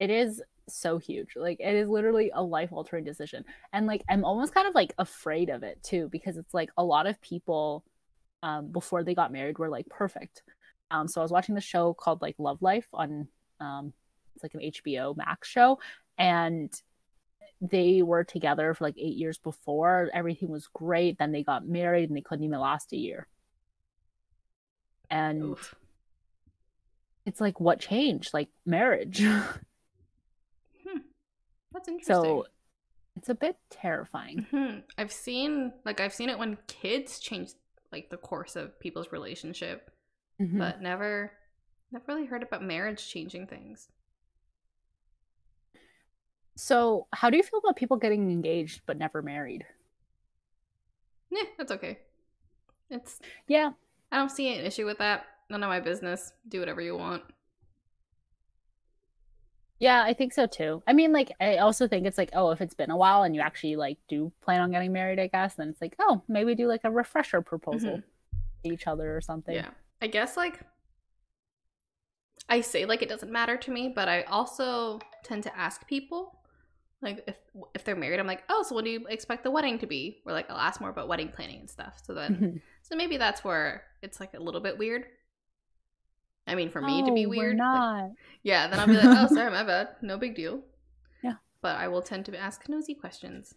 It is so huge. Like, it is literally a life-altering decision. And like, I'm almost kind of like afraid of it too, because it's like a lot of people before they got married were like perfect. So I was watching the show called like Love Life on it's like an HBO Max show, and they were together for like 8 years before. Everything was great. Then they got married and they couldn't even last a year. And Oof. it's like, what changed? Like, marriage. That's interesting. So it's a bit terrifying. I've seen it when kids change like the course of people's relationship, but never really heard about marriage changing things. So how do you feel about people getting engaged but never married? Yeah, that's okay. Yeah. I don't see an issue with that. None of my business. Do whatever you want. Yeah, I think so too. I mean, like, I also think it's like, oh, if it's been a while and you actually like do plan on getting married, I guess, then it's like, oh, maybe do like a refresher proposal to each other or something. Yeah. I guess like I say like it doesn't matter to me, but I also tend to ask people like if they're married, I'm like, oh, so what do you expect the wedding to be? Or like I'll ask more about wedding planning and stuff. So then so maybe that's where it's like a little bit weird. I mean, for me to be weird. We're not. Like, yeah, then I'll be like, oh, sorry, my bad. No big deal. Yeah. But I will tend to ask nosy questions.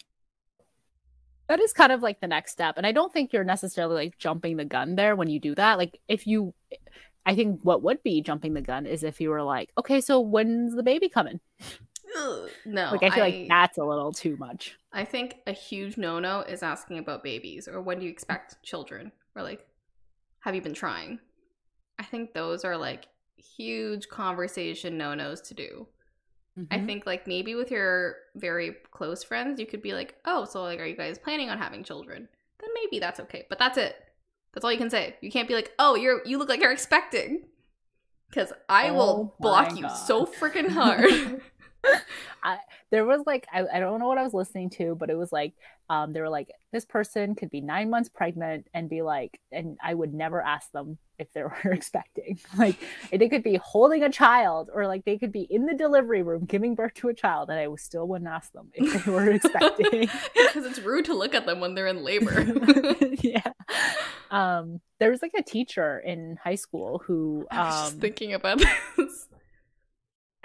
That is kind of like the next step. And I don't think you're necessarily like jumping the gun there when you do that. Like, I think what would be jumping the gun is if you were like, okay, so when's the baby coming? No. Like, I feel like that's a little too much. I think a huge no-no is asking about babies, or when do you expect children, or like, have you been trying? I think those are like huge conversation no-nos to do. I think like maybe with your very close friends, you could be like, oh, so like, are you guys planning on having children? Then maybe that's okay. But that's it. That's all you can say. You can't be like, oh, you look like you're expecting. Because I will block you so freaking hard. There was like, I don't know what I was listening to, but it was like, they were like, this person could be 9 months pregnant and be like, and I would never ask them if they were expecting. Like, they could be holding a child, or like they could be in the delivery room giving birth to a child, and I still wouldn't ask them if they were expecting. Because it's rude to look at them when they're in labor. Yeah. There was like a teacher in high school who I was just thinking about this.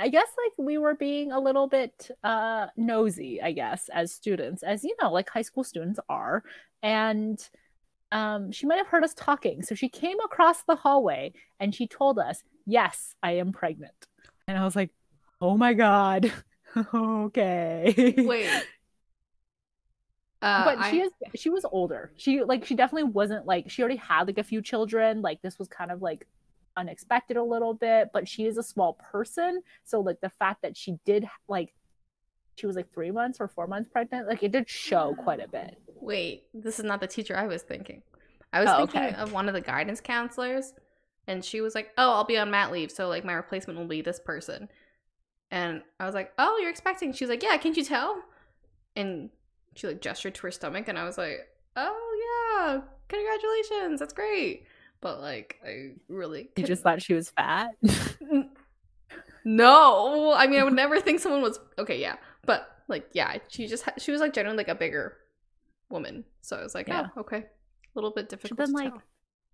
I guess like we were being a little bit nosy, I guess, as students, as you know, like high school students are. And she might have heard us talking. So she came across the hallway and she told us, yes, I am pregnant. And I was like, oh my God. Okay. Wait. But she was older. She definitely wasn't like, she already had like a few children. Like, this was kind of like unexpected a little bit, but she is a small person, so like the fact that she did like, she was like 3 months or 4 months pregnant, like it did show quite a bit. Wait, this is not the teacher I was thinking. I was thinking of one of the guidance counselors, and she was like, oh, I'll be on mat leave, so like my replacement will be this person. And I was like, oh, you're expecting? She was like, yeah, can't you tell? And she like gestured to her stomach, and I was like, oh yeah, congratulations, that's great. But like, I really You just thought she was fat? No, I mean, I would never think someone was okay. Yeah, but like, yeah, she was like generally like a bigger woman. So I was like, yeah, oh, okay, a little bit difficult. She's been like,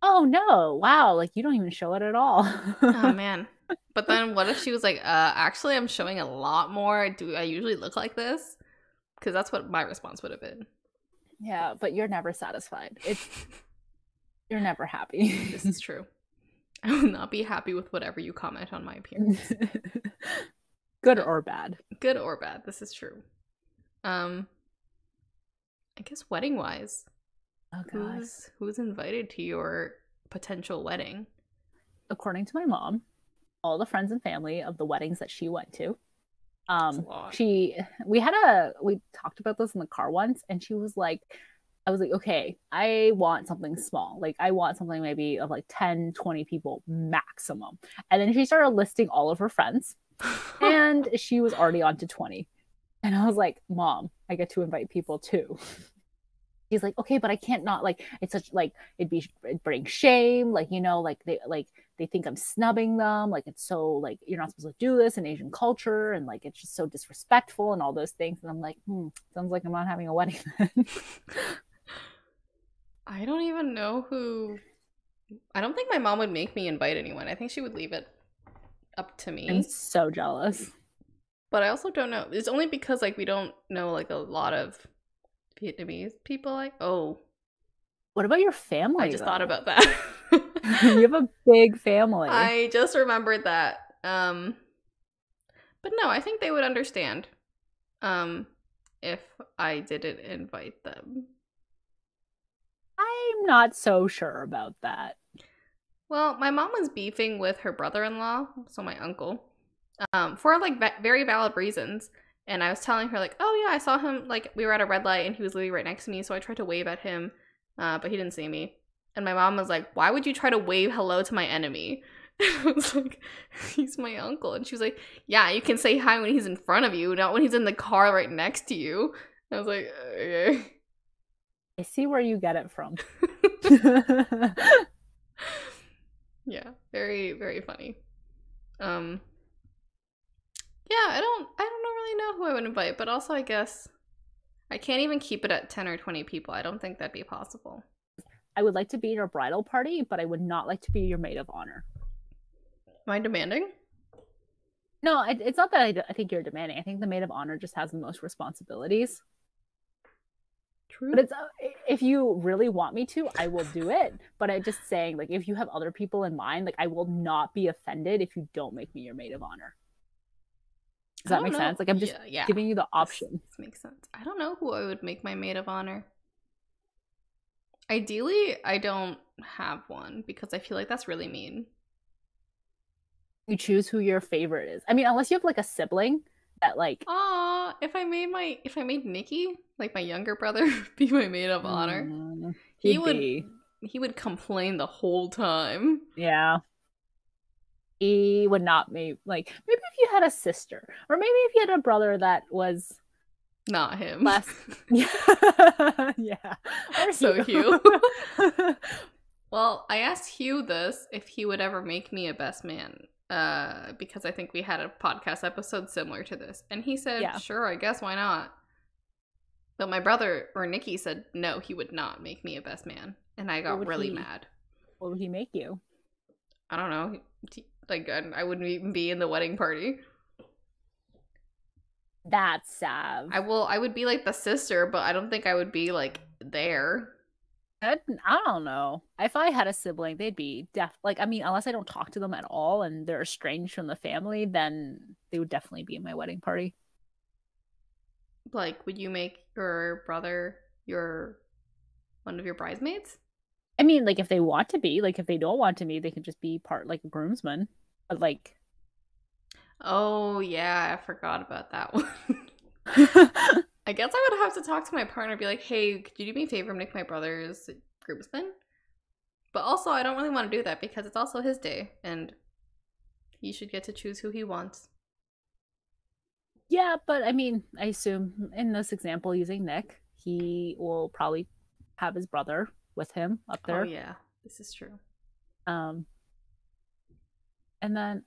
oh no, wow, like you don't even show it at all. Oh man. But then what if she was like, actually, I'm showing a lot more. Do I usually look like this? Because that's what my response would have been. Yeah, but you're never satisfied. You're never happy. This is true. I will not be happy with whatever you comment on my appearance. Good or bad. Good or bad. This is true. I guess wedding wise. Oh god. Who's invited to your potential wedding? According to my mom, all the friends and family of the weddings that she went to. We talked about this in the car once, and she was like, I was like, okay, I want something small. Like, I want something maybe of like 10, 20 people maximum. And then she started listing all of her friends, and she was already on to 20. And I was like, Mom, I get to invite people too. He's like, okay, but I can't not, like, it's such, like, it'd bring shame, like, you know, like they think I'm snubbing them, like it's so, like, you're not supposed to do this in Asian culture, and like it's just so disrespectful and all those things. And I'm like, sounds like I'm not having a wedding then. I don't even know who. I don't think my mom would make me invite anyone. I think she would leave it up to me. I'm so jealous. But I also don't know. It's only because like we don't know like a lot of Vietnamese people. Like, oh, what about your family? I just thought about that. You have a big family. I just remembered that. But no, I think they would understand. If I didn't invite them. I'm not so sure about that. Well, my mom was beefing with her brother-in-law, so my uncle, for like very valid reasons. And I was telling her like, oh yeah, I saw him, like we were at a red light and he was literally right next to me, so I tried to wave at him, but he didn't see me. And my mom was like, why would you try to wave hello to my enemy? And I was like, he's my uncle. And she was like, yeah, you can say hi when he's in front of you, not when he's in the car right next to you. And I was like, okay. I see where you get it from. Yeah, very, very funny. Yeah, I don't really know who I would invite, but also I guess I can't even keep it at 10 or 20 people. I don't think that'd be possible. I would like to be your bridal party, but I would not like to be your maid of honor. Am I demanding? No, it's not that I think you're demanding. I think the maid of honor just has the most responsibilities. True. But it's if you really want me to, I will do it. But I'm just saying, like, if you have other people in mind, like, I will not be offended if you don't make me your maid of honor. Does that make sense? Like, I'm just giving you the option. This makes sense. I don't know who I would make my maid of honor. Ideally, I don't have one because I feel like that's really mean. You choose who your favorite is. I mean, unless you have like a sibling that like. If I made Nikki, like my younger brother, be my maid of honor, he would complain the whole time. Yeah. He would not maybe if you had a sister, or maybe if you had a brother that was not him. Less. Yeah. Or so Hugh. Well, I asked Hugh this if he would ever make me a best man. Because I think we had a podcast episode similar to this. And he said, sure, I guess, why not? But my brother, or Nikki, said, no, he would not make me a best man. And I got really mad. What would he make you? I don't know. Like, I wouldn't even be in the wedding party. That's sad. I would be like the sister, but I don't think I would be like there. I don't know. If I had a sibling, they'd be unless I don't talk to them at all and they're estranged from the family, then they would definitely be in my wedding party. Like, would you make your brother one of your bridesmaids? I mean, like, if they want to be, like, if they don't want to be, they can just be part, like, a groomsman. But, like... Oh, yeah, I forgot about that one. I guess I would have to talk to my partner and be like, hey, could you do me a favor and make my brother's groomsman? But also, I don't really want to do that because it's also his day, and he should get to choose who he wants. Yeah, but, I mean, I assume, in this example, using Nick, he will probably have his brother with him up there. Oh yeah, this is true. And then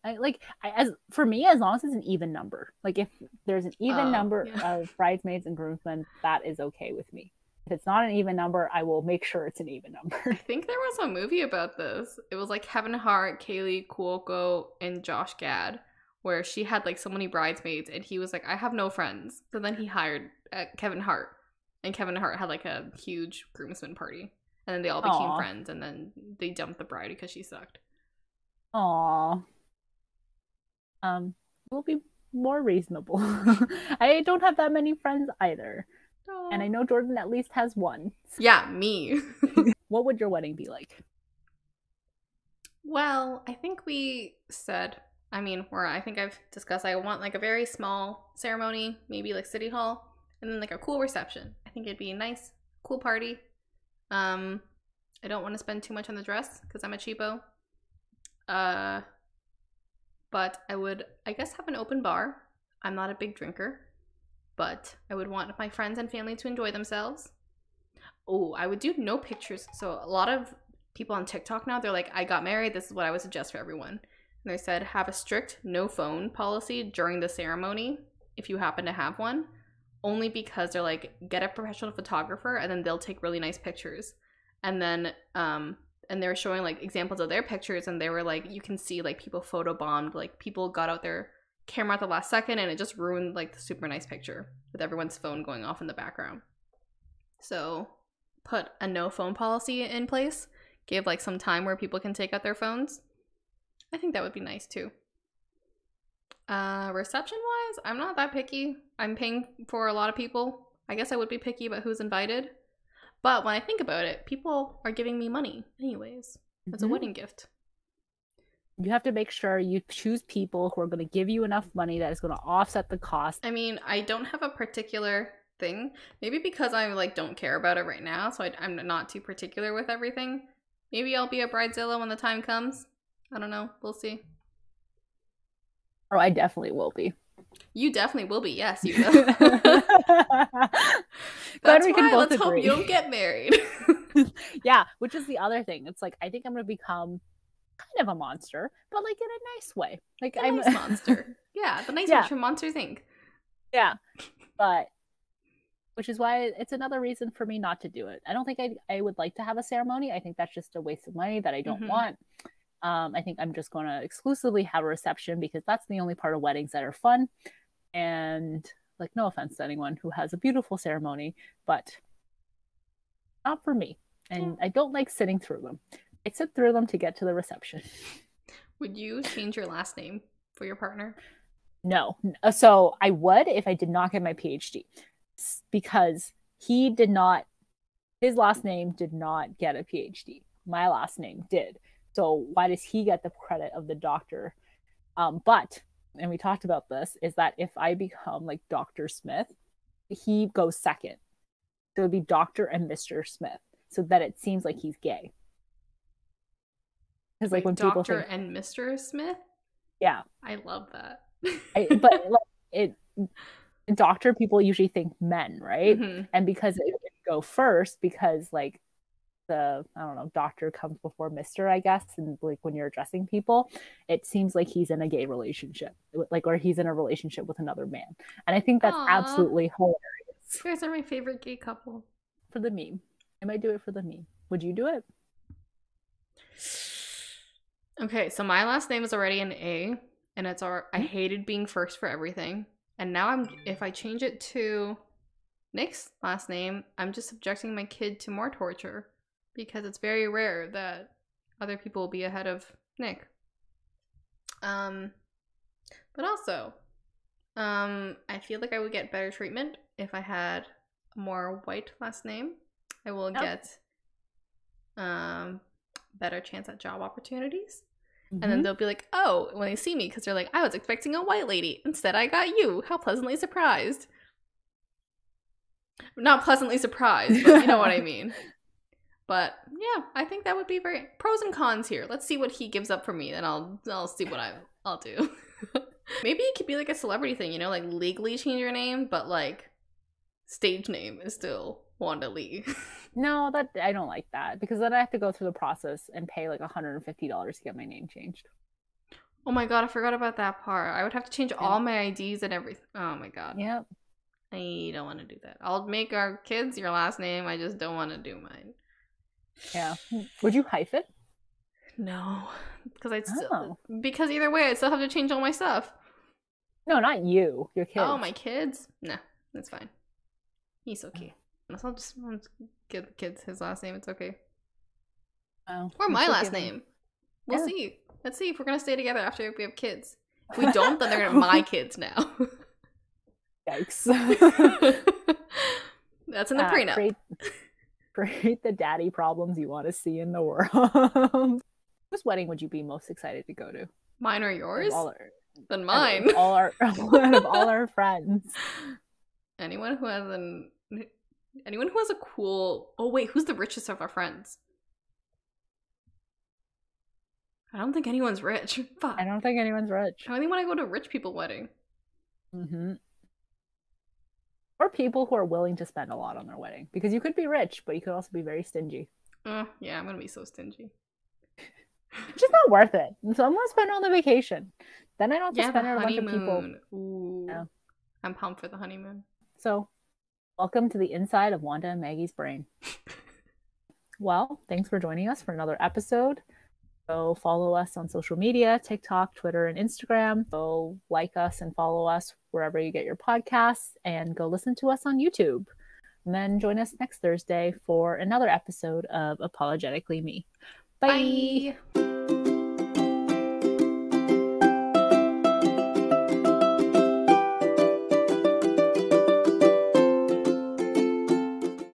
for me, as long as it's an even number, like if there's an even number of bridesmaids and groomsmen, that is okay with me. If it's not an even number, I will make sure it's an even number. I think there was a movie about this. It was like Kevin Hart, Kaylee Cuoco, and Josh Gad, where she had like so many bridesmaids, and he was like, I have no friends. So then he hired Kevin Hart, and Kevin Hart had like a huge groomsmen party. And then they all became friends, and then they dumped the bride because she sucked. Aww. We'll be more reasonable. I don't have that many friends either. Aww. And I know Jordan at least has one. Yeah, me. What would your wedding be like? Well, I think we said, I think I've discussed, I want like a very small ceremony, maybe like City Hall, and then like a cool reception. I think it'd be a nice, cool party. I don't want to spend too much on the dress because I'm a cheapo. But I would, I guess, have an open bar. I'm not a big drinker, but I would want my friends and family to enjoy themselves. Oh, I would do no pictures. So a lot of people on TikTok now, they're like, I got married. This is what I would suggest for everyone. And they said, have a strict no phone policy during the ceremony if you happen to have one. Only because they're like, get a professional photographer and then they'll take really nice pictures. And then, and they were showing like examples of their pictures, and they were like, you can see like people photobombed, like people got out their camera at the last second, and it just ruined like the super nice picture with everyone's phone going off in the background. So put a no phone policy in place, give like some time where people can take out their phones. I think that would be nice too. Reception wise, I'm not that picky. I'm paying for a lot of people. I guess I would be picky about who's invited. But when I think about it, people are giving me money anyways. It's a wedding gift. You have to make sure you choose people who are going to give you enough money that is going to offset the cost. I mean, I don't have a particular thing. Maybe because I like don't care about it right now, so I'm not too particular with everything. Maybe I'll be a bridezilla when the time comes. I don't know. We'll see. Oh, I definitely will be. You definitely will be. Yes, you will. That's we can why both let's agree. hope you don't get married. Yeah, which is the other thing. It's like, I think I'm going to become kind of a monster, but like in a nice way. Like I'm a nice monster. Yeah, the nice version monster thing. Yeah, but which is why it's another reason for me not to do it. I don't think I would like to have a ceremony. I think that's just a waste of money that I don't want. I think I'm just going to exclusively have a reception because that's the only part of weddings that are fun. And like, no offense to anyone who has a beautiful ceremony, but not for me. And I don't like sitting through them. I sit through them to get to the reception. Would you change your last name for your partner? No. So I would if I did not get my PhD, because his last name did not get a PhD. My last name did. So why does he get the credit of the doctor? But, and we talked about this, is that if I become like Dr. Smith, he goes second. So it would be Dr. and Mr. Smith, so that it seems like he's gay. Because like when people Dr. and Mr. Smith? Yeah. I love that. But like doctor, people usually think men, right? And because it would go first, because like I don't know, doctor comes before Mr., I guess, and like when you're addressing people, it seems like he's in a gay relationship, like, or he's in a relationship with another man. And I think that's absolutely hilarious. You guys are my favorite gay couple. For the meme. I might do it for the meme. Would you do it? Okay, so my last name is already an A, and I hated being first for everything. And now if I change it to Nick's last name, I'm just subjecting my kid to more torture, because it's very rare that other people will be ahead of Nick. But also, I feel like I would get better treatment if I had a more white last name. I will get better chance at job opportunities. And then they'll be like, oh, when they see me, because they're like, I was expecting a white lady. Instead, I got you. How pleasantly surprised. Not pleasantly surprised, but you know what I mean. But yeah, I think that would be very pros and cons here. Let's see what he gives up for me, and I'll see what I'll do. Maybe it could be like a celebrity thing, you know, like legally change your name, but like stage name is still Wanda Lee. No, I don't like that, because then I have to go through the process and pay like $150 to get my name changed. Oh my god, I forgot about that part. I would have to change all my IDs and everything. Oh my god. Yep. I don't want to do that. I'll make our kids your last name. I just don't want to do mine. Yeah. Would you hyphen? No, because because either way, I still have to change all my stuff. No, not you. Your kids. Oh, my kids? Nah, that's fine. He's okay. I'll just give the kids his last name. It's okay. Oh, or my last name. We'll see. Let's see if we're gonna stay together after we have kids. If we don't, then they're gonna be my kids now. Yikes. That's in the prenup. Create the daddy problems you want to see in the world. Whose wedding would you be most excited to go to? Mine or yours? Then mine. Out of all our friends. Anyone who has a cool... Oh wait, who's the richest of our friends? I don't think anyone's rich. Fuck. I don't think anyone's rich. I only want to go to a rich people wedding. Or people who are willing to spend a lot on their wedding. Because you could be rich, but you could also be very stingy. Yeah, I'm gonna be so stingy. It's just not worth it. So I'm gonna spend it on the vacation. Then I don't have to Yeah, the spend it on a bunch of people. honeymoon. Ooh. Yeah. I'm pumped for the honeymoon. So welcome to the inside of Wanda and Maggie's brain. Well, thanks for joining us for another episode. Go follow us on social media, TikTok, Twitter, and Instagram. Go like us and follow us wherever you get your podcasts, and go listen to us on YouTube. And then join us next Thursday for another episode of Apologetically Me. Bye. Bye.